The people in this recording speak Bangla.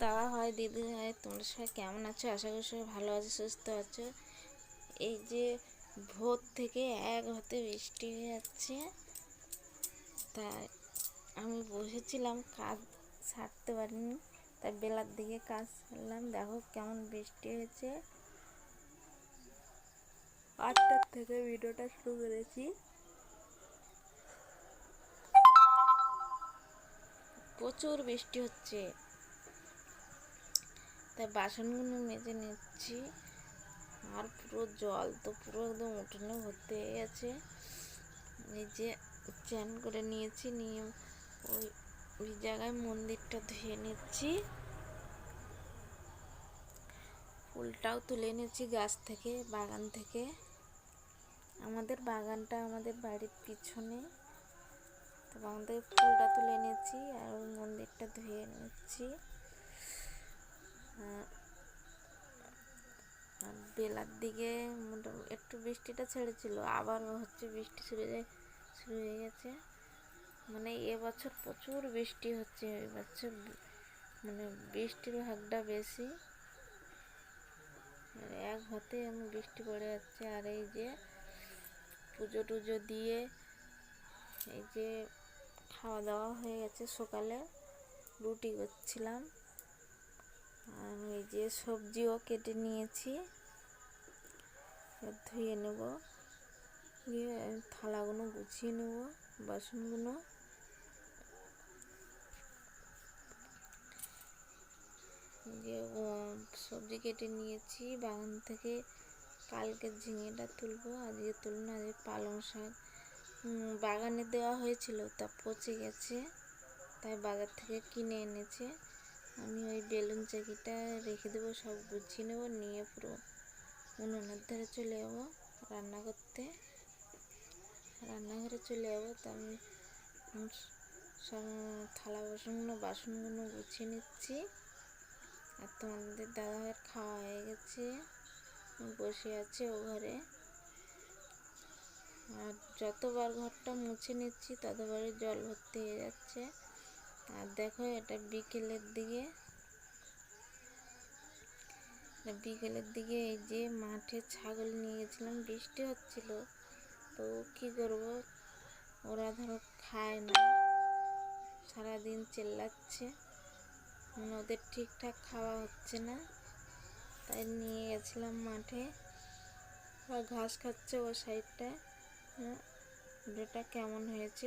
দাদা হয়, দিদি হয়, তোমরা সবাই কেমন আছো? আশা করি সবাই ভালো আছো, সুস্থ আছো। এই যে ভোর থেকে এক হাতে বৃষ্টি হয়ে যাচ্ছে, তাই আমি বসেছিলাম, কাজ সারতে পারিনি, তাই বেলার দিকে কাজ সারলাম। দেখো কেমন বৃষ্টি হয়েছে। 8টার থেকে ভিডিওটা শুরু করেছি। প্রচুর বৃষ্টি হচ্ছে, তাই বাসনগুলো মেজে নিচ্ছি। আর পুরো জল তো পুরো একদম উঠোনে ভর্তি হয়ে গেছে। এই যে চান করে নিয়েছি, নিয়ে ওই জায়গায় মন্দিরটা ধুয়ে নিচ্ছি। ফুলটাও তুলে এনেছি গাছ থেকে, বাগান থেকে। আমাদের বাগানটা আমাদের বাড়ির পিছনে, তো আমাদের ফুলটা তুলে এনেছি আর ওই মন্দিরটা ধুয়ে নিচ্ছি। আর বেলার দিকে মোটামুটি একটু বৃষ্টিটা ছেড়েছিল, আবার হচ্ছে বৃষ্টি শুরু হয়ে গেছে। মানে এবছর প্রচুর বৃষ্টি হচ্ছে, এবছর মানে বৃষ্টির ভাগটা বেশি। আর এক হাতে আমি বৃষ্টি পড়ে যাচ্ছে। আর এই যে পুজো টুজো দিয়ে এই যে খাওয়া দাওয়া হয়ে গেছে, সকালে রুটি করছিলাম। আর এই যে সবজিও কেটে নিয়েছি, ধুয়ে নেব, দিয়ে থালাগুলো গুছিয়ে নেব, বাসনগুলো। যে সবজি কেটে নিয়েছি বাগান থেকে, কালকে ঝিঙেটা তুলবো, আজকে তুলব না। আজকে পালং শাক বাগানে দেওয়া হয়েছিল, তা পচে গেছে, তাই বাজার থেকে কিনে এনেছে। আমি ওই বেলুন চাকিটা রেখে দেবো, সব গুছিয়ে নেব, নিয়ে পুরো উনুনের ধারে চলে যাবো রান্না করতে। রান্নাঘরে চলে যাবো, তা আমি সব থালা বাসনগুলো গুছিয়ে নিচ্ছি। আর তোমাদের দাদাভাইয়ের খাওয়া হয়ে গেছে, বসে আছে ও ঘরে। আর যতবার ঘরটা মুছে নিচ্ছি ততবারই জল ভর্তি হয়ে যাচ্ছে। আর দেখো এটা বিকেলের দিকে এই যে মাঠে ছাগল নিয়ে গেছিলাম, বৃষ্টি হচ্ছিল, তো কী করবো, ওরা ধরো খায় না, সারাদিন চেল্লাচ্ছে, মানে ওদের ঠিকঠাক খাওয়া হচ্ছে না, তাই নিয়ে গেছিলাম মাঠে। ঘাস খাচ্ছে ও সাইডটায়। ভিডিওটা কেমন হয়েছে